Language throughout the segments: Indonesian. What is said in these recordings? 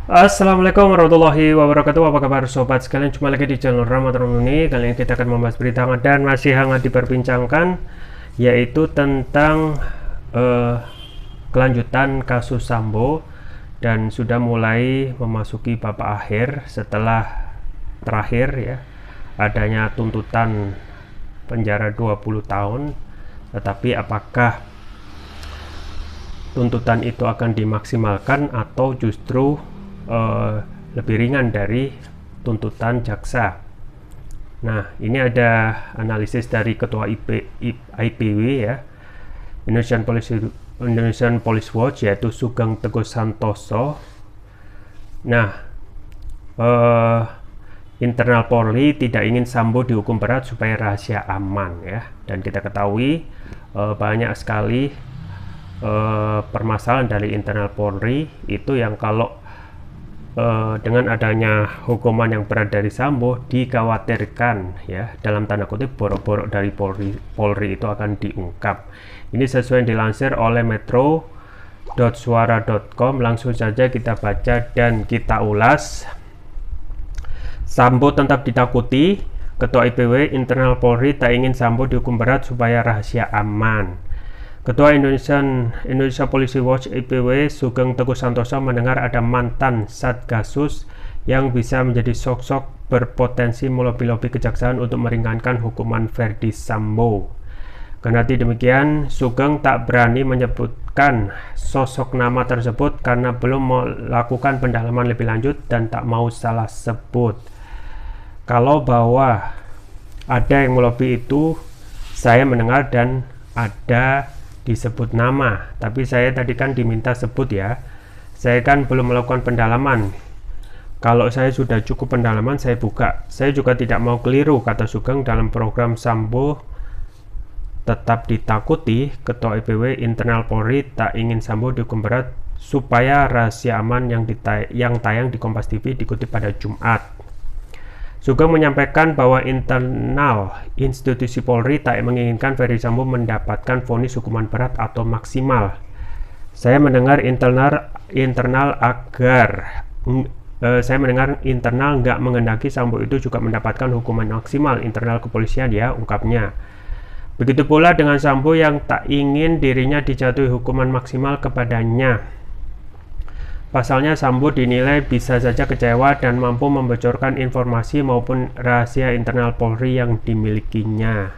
Assalamualaikum warahmatullahi wabarakatuh. Apa kabar sobat sekalian? Cuma lagi di channel Ramadan ini. Kali ini kita akan membahas berita hangat dan masih hangat diperbincangkan, yaitu tentang kelanjutan kasus Sambo, dan sudah mulai memasuki babak akhir setelah terakhir ya adanya tuntutan penjara 20 tahun. Tetapi apakah tuntutan itu akan dimaksimalkan atau justru lebih ringan dari tuntutan jaksa? Nah, ini ada analisis dari ketua IPW ya, Indonesian Police Watch, yaitu Sugeng Teguh Santoso. Nah, internal Polri tidak ingin Sambo dihukum berat supaya rahasia aman ya, dan kita ketahui banyak sekali permasalahan dari internal Polri itu yang kalau dengan adanya hukuman yang berat dari Sambo dikhawatirkan ya, dalam tanda kutip, borok-borok dari Polri itu akan diungkap. Ini sesuai yang dilansir oleh metro.suara.com. Langsung saja kita baca dan kita ulas. Sambo tetap ditakuti. Ketua IPW Internal Polri tak ingin Sambo dihukum berat supaya rahasia aman. Ketua Indonesia Police Watch IPW Sugeng Teguh Santoso mendengar ada mantan Satgasus yang bisa menjadi sosok berpotensi melobi-lobi kejaksaan untuk meringankan hukuman Verdi Sambo. Kendati demikian, Sugeng tak berani menyebutkan sosok nama tersebut karena belum melakukan pendalaman lebih lanjut dan tak mau salah sebut. Kalau bahwa ada yang melobi itu saya mendengar dan ada disebut nama, tapi saya tadi kan diminta sebut ya. Saya kan belum melakukan pendalaman. Kalau saya sudah cukup pendalaman, saya buka. Saya juga tidak mau keliru, kata Sugeng. Dalam program Sambo tetap ditakuti, Ketua IPW Internal Polri tak ingin Sambo dihukum berat supaya rahasia aman yang tayang di Kompas TV dikutip pada Jumat. Sugeng menyampaikan bahwa internal institusi Polri tak menginginkan Verdi Sambo mendapatkan vonis hukuman berat atau maksimal. Saya mendengar internal nggak menghendaki Sambo itu juga mendapatkan hukuman maksimal internal kepolisian ya, ungkapnya. Begitu pula dengan Sambo yang tak ingin dirinya dijatuhi hukuman maksimal kepadanya. Pasalnya Sambo dinilai bisa saja kecewa dan mampu membocorkan informasi maupun rahasia internal Polri yang dimilikinya.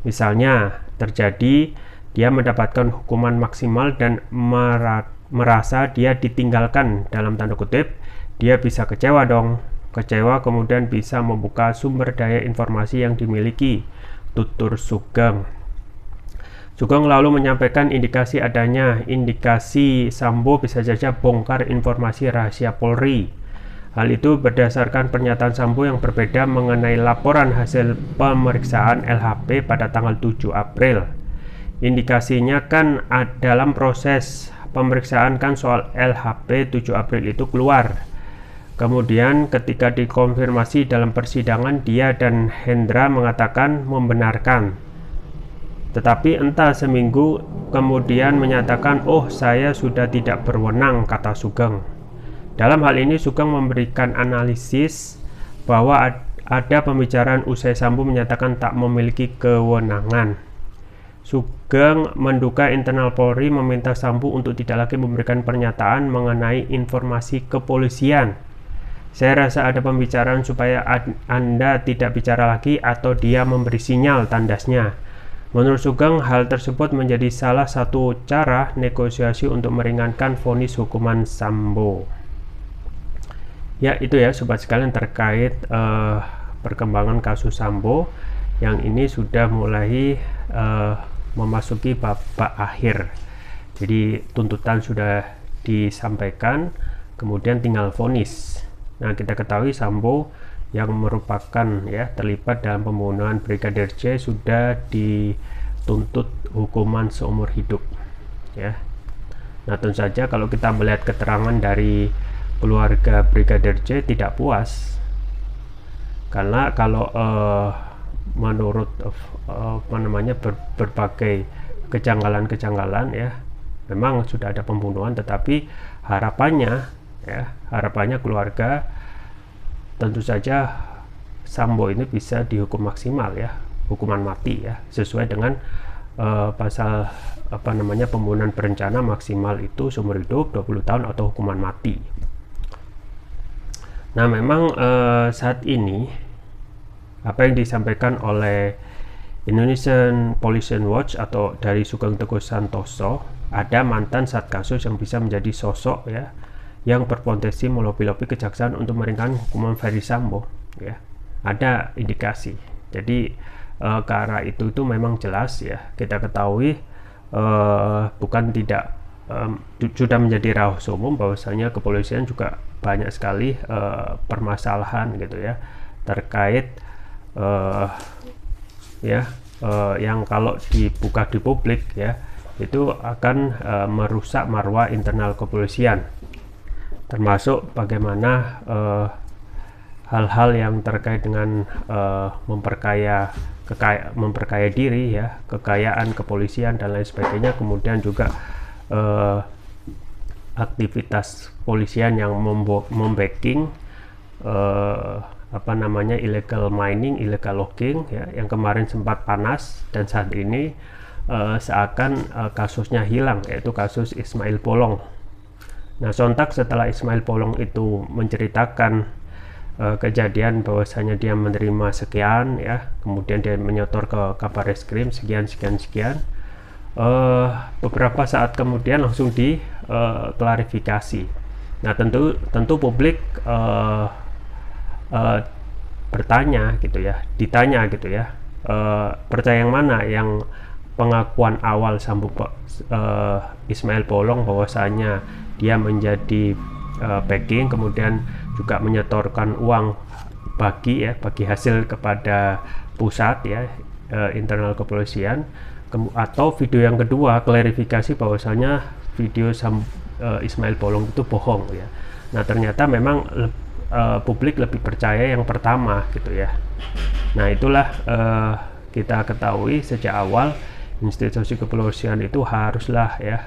Misalnya terjadi dia mendapatkan hukuman maksimal dan merasa dia ditinggalkan dalam tanda kutip, dia bisa kecewa dong. Kecewa kemudian bisa membuka sumber daya informasi yang dimiliki, tutur Sugeng. Sugeng lalu menyampaikan indikasi Sambo bisa saja bongkar informasi rahasia Polri. Hal itu berdasarkan pernyataan Sambo yang berbeda mengenai laporan hasil pemeriksaan LHP pada tanggal 7 April. Indikasinya kan dalam proses pemeriksaan kan soal LHP 7 April itu keluar. Kemudian ketika dikonfirmasi dalam persidangan, dia dan Hendra mengatakan membenarkan. Tetapi entah seminggu kemudian menyatakan, oh saya sudah tidak berwenang, kata Sugeng. Dalam hal ini Sugeng memberikan analisis bahwa ada pembicaraan usai Sambo menyatakan tak memiliki kewenangan. Sugeng menduga internal Polri meminta Sambo untuk tidak lagi memberikan pernyataan mengenai informasi kepolisian. Saya rasa ada pembicaraan supaya Anda tidak bicara lagi atau dia memberi sinyal, tandasnya. Menurut Sugeng, hal tersebut menjadi salah satu cara negosiasi untuk meringankan vonis hukuman Sambo. Ya, itu ya sobat sekalian terkait perkembangan kasus Sambo yang ini sudah mulai memasuki babak akhir. Jadi tuntutan sudah disampaikan, kemudian tinggal vonis. Nah, kita ketahui Sambo yang merupakan ya terlibat dalam pembunuhan Brigadir J sudah dituntut hukuman seumur hidup ya. Nah, tentu saja kalau kita melihat keterangan dari keluarga Brigadir J tidak puas, karena kalau menurut berbagai kejanggalan ya, memang sudah ada pembunuhan, tetapi harapannya ya. Harapannya keluarga tentu saja Sambo ini bisa dihukum maksimal ya, hukuman mati ya, sesuai dengan pasal pembunuhan berencana maksimal itu seumur hidup 20 tahun atau hukuman mati. Nah, memang saat ini apa yang disampaikan oleh Indonesian Police Watch atau dari Sugeng Teguh Santoso, ada mantan Satgasus yang bisa menjadi sosok ya yang berpotensi melobi-lobi kejaksaan untuk meringankan hukuman Ferdy Sambo ya. Ada indikasi. Jadi ke arah itu memang jelas ya, kita ketahui bukan tidak sudah menjadi rahasia umum bahwasanya kepolisian juga banyak sekali permasalahan gitu ya terkait yang kalau dibuka di publik ya itu akan merusak marwah internal kepolisian, termasuk bagaimana hal-hal yang terkait dengan memperkaya diri ya, kekayaan kepolisian dan lain sebagainya, kemudian juga aktivitas polisian yang membacking illegal mining, illegal logging ya, yang kemarin sempat panas dan saat ini seakan kasusnya hilang, yaitu kasus Ismail Bolong. Nah, sontak setelah Ismail Bolong itu menceritakan kejadian bahwasanya dia menerima sekian ya, kemudian dia menyetor ke Kabarreskrim sekian, beberapa saat kemudian langsung diklarifikasi. Nah, tentu publik ditanya gitu ya, percaya yang mana, yang pengakuan awal Sambo Ismail Bolong bahwasanya dia menjadi backing, kemudian juga menyetorkan uang bagi hasil kepada pusat ya, internal kepolisian, atau video yang kedua klarifikasi bahwasanya video Ismail Bolong itu bohong ya. Nah, ternyata memang publik lebih percaya yang pertama gitu ya. Nah, itulah kita ketahui sejak awal institusi kepolisian itu haruslah ya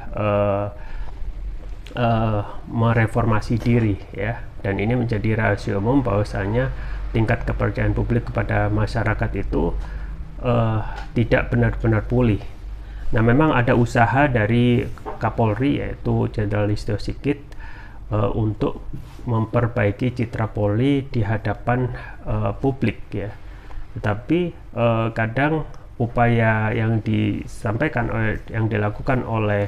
mereformasi diri ya, dan ini menjadi rahasia umum bahwasanya tingkat kepercayaan publik kepada masyarakat itu tidak benar-benar pulih. Nah, memang ada usaha dari Kapolri yaitu Jenderal Listio Sigit untuk memperbaiki citra Polri di hadapan publik ya. Tetapi kadang upaya yang dilakukan oleh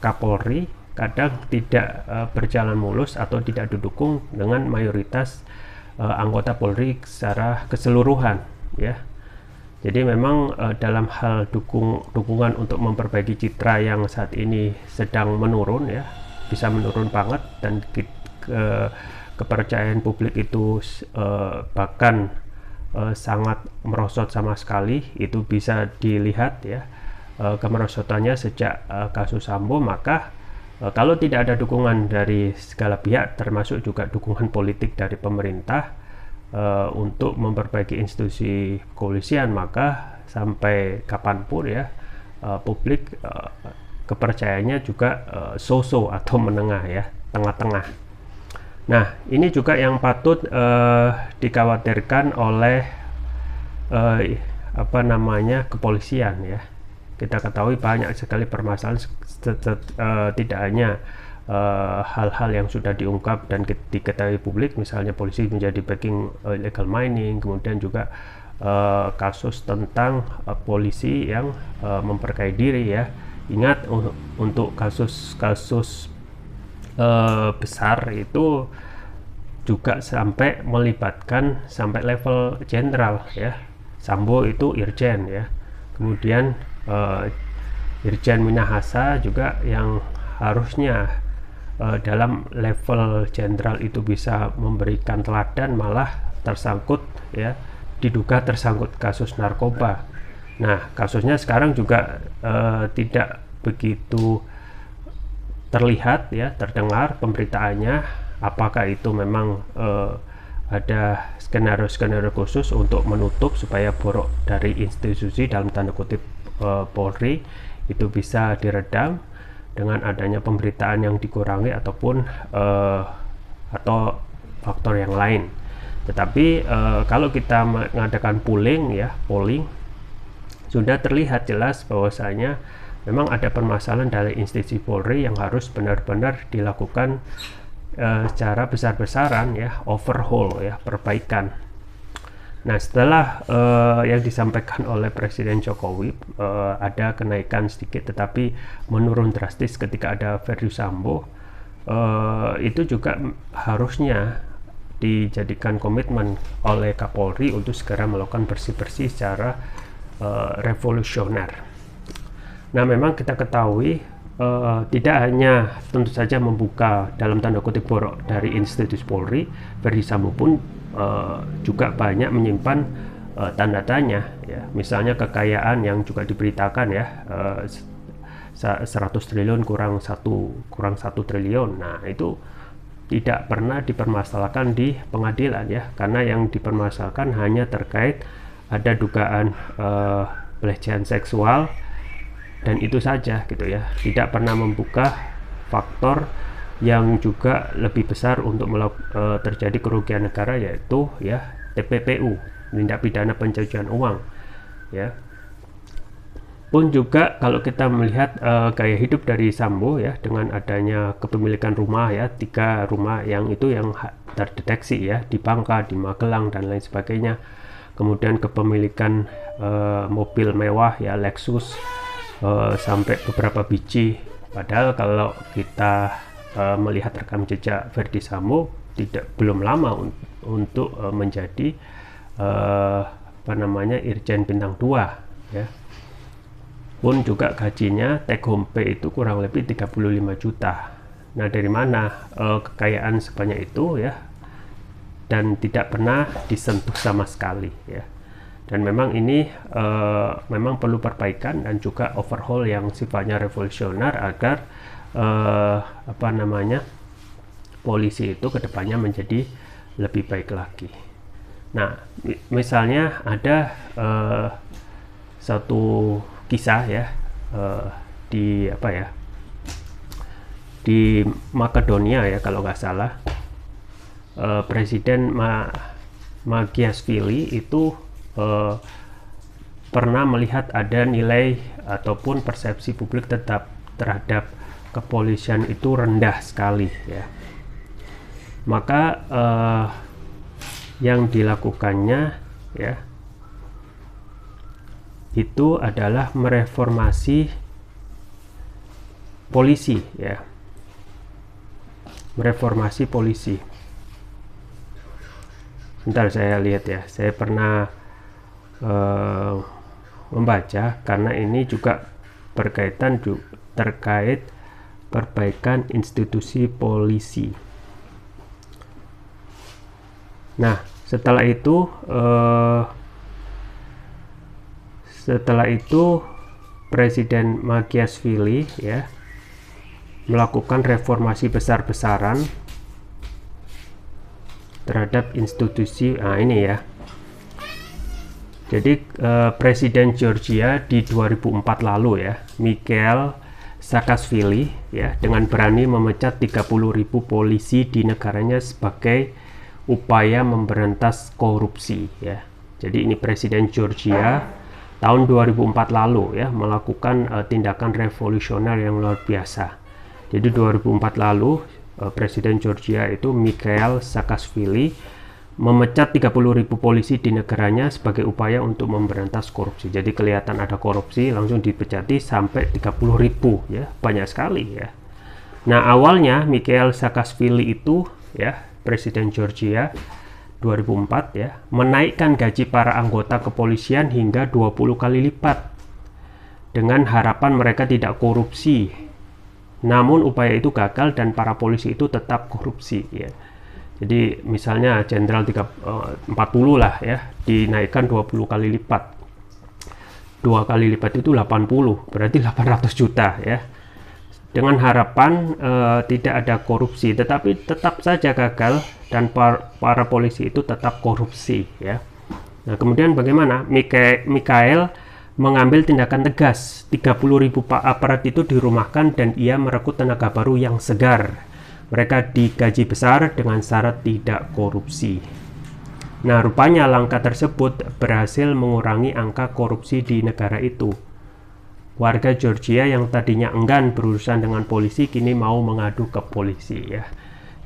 Kapolri kadang tidak berjalan mulus atau tidak didukung dengan mayoritas anggota Polri secara keseluruhan ya. Jadi memang dalam hal dukungan untuk memperbaiki citra yang saat ini sedang menurun ya, bisa menurun banget, dan kepercayaan publik itu bahkan sangat merosot sama sekali. Itu bisa dilihat ya, kemerosotannya sejak kasus Sambo. Maka kalau tidak ada dukungan dari segala pihak, termasuk juga dukungan politik dari pemerintah untuk memperbaiki institusi kepolisian, maka sampai kapanpun ya publik kepercayaannya juga so-so atau menengah ya, tengah-tengah. Nah, ini juga yang patut dikhawatirkan oleh kepolisian ya. Kita ketahui banyak sekali permasalahan, tidak hanya hal-hal yang sudah diungkap dan diketahui publik, misalnya polisi menjadi backing illegal mining, kemudian juga kasus tentang polisi yang memperkaya diri ya. Ingat, untuk kasus-kasus besar itu juga sampai melibatkan sampai level jenderal ya. Sambo itu irjen ya, kemudian Irjen Minahasa juga yang harusnya dalam level jenderal itu bisa memberikan teladan, malah tersangkut ya, diduga tersangkut kasus narkoba. Nah, kasusnya sekarang juga tidak begitu terlihat ya, terdengar pemberitaannya, apakah itu memang ada skenario-skenario khusus untuk menutup supaya borok dari institusi dalam tanda kutip Polri itu bisa diredam dengan adanya pemberitaan yang dikurangi ataupun atau faktor yang lain. Tetapi kalau kita mengadakan polling, sudah terlihat jelas bahwasanya memang ada permasalahan dari institusi Polri yang harus benar-benar dilakukan secara besar-besaran, overhaul, perbaikan. Nah, setelah yang disampaikan oleh Presiden Jokowi, ada kenaikan sedikit tetapi menurun drastis ketika ada Verdi Sambo, itu juga harusnya dijadikan komitmen oleh Kapolri untuk segera melakukan bersih-bersih secara revolusioner. Nah, memang kita ketahui tidak hanya tentu saja membuka dalam tanda kutip borok dari institusi Polri, Verdi Sambo pun juga banyak menyimpan tanda tanya, misalnya kekayaan yang juga diberitakan 100 triliun kurang 1 triliun. Nah, itu tidak pernah dipermasalahkan di pengadilan, karena yang dipermasalahkan hanya terkait ada dugaan pelecehan seksual dan itu saja gitu ya, tidak pernah membuka faktor yang juga lebih besar untuk terjadi kerugian negara, yaitu TPPU, tindak pidana pencucian uang, Pun juga kalau kita melihat gaya hidup dari Sambo dengan adanya kepemilikan rumah 3 rumah yang itu yang terdeteksi di Bangka, di Magelang dan lain sebagainya. Kemudian kepemilikan mobil mewah Lexus sampai beberapa biji. Padahal kalau kita melihat rekam jejak Verdi Sambo belum lama untuk menjadi Irjen Bintang 2 pun juga gajinya take home pay itu kurang lebih 35 juta. Nah, dari mana kekayaan sebanyak itu dan tidak pernah disentuh sama sekali dan memang ini memang perlu perbaikan dan juga overhaul yang sifatnya revolusioner agar polisi itu kedepannya menjadi lebih baik lagi. Nah, misalnya ada satu kisah di Makedonia kalau nggak salah, Presiden Margiashvili itu pernah melihat ada nilai ataupun persepsi publik terhadap kepolisian itu rendah sekali maka yang dilakukannya itu adalah mereformasi polisi mereformasi polisi. Bentar saya lihat saya pernah membaca karena ini juga berkaitan terkait perbaikan institusi polisi. Nah, setelah itu Presiden Margiashvili melakukan reformasi besar-besaran terhadap institusi. Ini jadi Presiden Georgia di 2004 lalu Mikhail Saakashvili dengan berani memecat 30.000 polisi di negaranya sebagai upaya memberantas korupsi Jadi ini Presiden Georgia tahun 2004 lalu melakukan tindakan revolusioner yang luar biasa. Jadi 2004 lalu Presiden Georgia itu Mikhail Saakashvili memecat 30.000 polisi di negaranya sebagai upaya untuk memberantas korupsi. Jadi kelihatan ada korupsi langsung dipecati sampai 30.000 banyak sekali Nah, awalnya Mikhail Saakashvili itu Presiden Georgia 2004 menaikkan gaji para anggota kepolisian hingga 20 kali lipat dengan harapan mereka tidak korupsi. Namun upaya itu gagal dan para polisi itu tetap korupsi Jadi misalnya jenderal 40 lah dinaikkan 20 kali lipat. 2 kali lipat itu 80, berarti 800 juta dengan harapan tidak ada korupsi, tetapi tetap saja gagal dan para polisi itu tetap korupsi Nah, kemudian bagaimana? Mikhail mengambil tindakan tegas. 30.000 aparat itu dirumahkan dan ia merekrut tenaga baru yang segar. Mereka digaji besar dengan syarat tidak korupsi. Nah, rupanya langkah tersebut berhasil mengurangi angka korupsi di negara itu. Warga Georgia yang tadinya enggan berurusan dengan polisi kini mau mengadu ke polisi ya.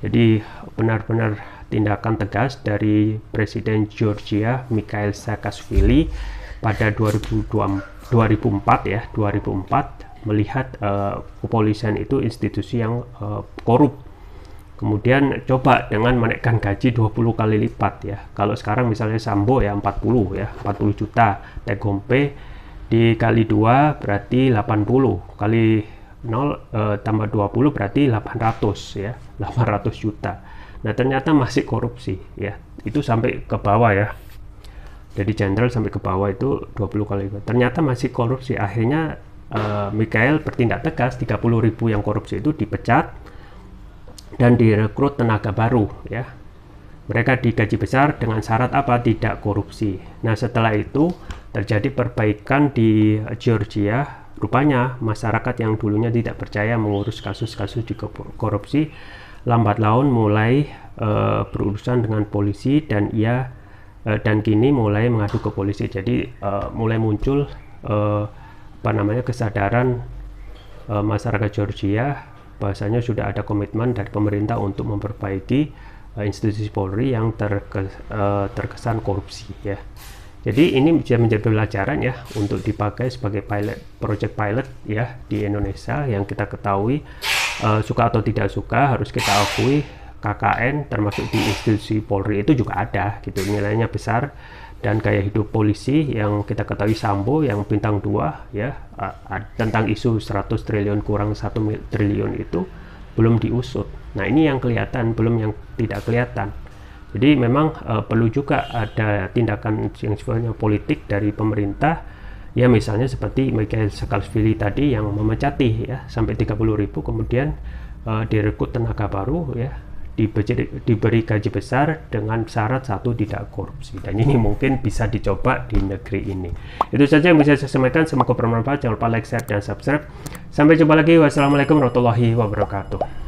Jadi benar-benar tindakan tegas dari Presiden Georgia Mikhail Saakashvili pada 2004 melihat kepolisian itu institusi yang korup. Kemudian coba dengan menaikkan gaji 20 kali lipat ya. Kalau sekarang misalnya Sambo ya 40 juta, Tegompe dikali 2 berarti 80, kali 0 tambah 20 berarti 800 ya, 800 juta. Nah, ternyata masih korupsi ya. Itu sampai ke bawah ya. Jadi jenderal sampai ke bawah itu 20 kali lipat. Ternyata masih korupsi. Akhirnya Mikhail bertindak tegas, 30.000 yang korupsi itu dipecat dan direkrut tenaga baru ya. Mereka digaji besar dengan syarat apa? Tidak korupsi. Nah, setelah itu terjadi perbaikan di Georgia. Rupanya masyarakat yang dulunya tidak percaya mengurus kasus-kasus juga korupsi lambat laun mulai berurusan dengan polisi dan kini mulai mengadu ke polisi. Jadi mulai muncul kesadaran masyarakat Georgia bahwasanya sudah ada komitmen dari pemerintah untuk memperbaiki institusi Polri yang terkesan korupsi ya. Jadi ini bisa menjadi pelajaran ya untuk dipakai sebagai project pilot ya di Indonesia. Yang kita ketahui suka atau tidak suka harus kita akui KKN termasuk di institusi Polri itu juga ada gitu, nilainya besar. Dan gaya hidup polisi yang kita ketahui Sambo yang bintang 2 ya, tentang isu 100 triliun kurang 1 triliun itu belum diusut. Nah, ini yang kelihatan, belum yang tidak kelihatan. Jadi memang perlu juga ada tindakan yang sifatnya politik dari pemerintah ya, misalnya seperti Mikhail Saakashvili tadi yang memecati ya sampai 30.000, kemudian direkrut tenaga baru ya, diberi gaji besar dengan syarat satu tidak korupsi. Dan ini mungkin bisa dicoba di negeri ini. Itu saja yang bisa saya sampaikan, semoga bermanfaat. Jangan lupa like, share, dan subscribe. Sampai jumpa lagi. Wassalamualaikum warahmatullahi wabarakatuh.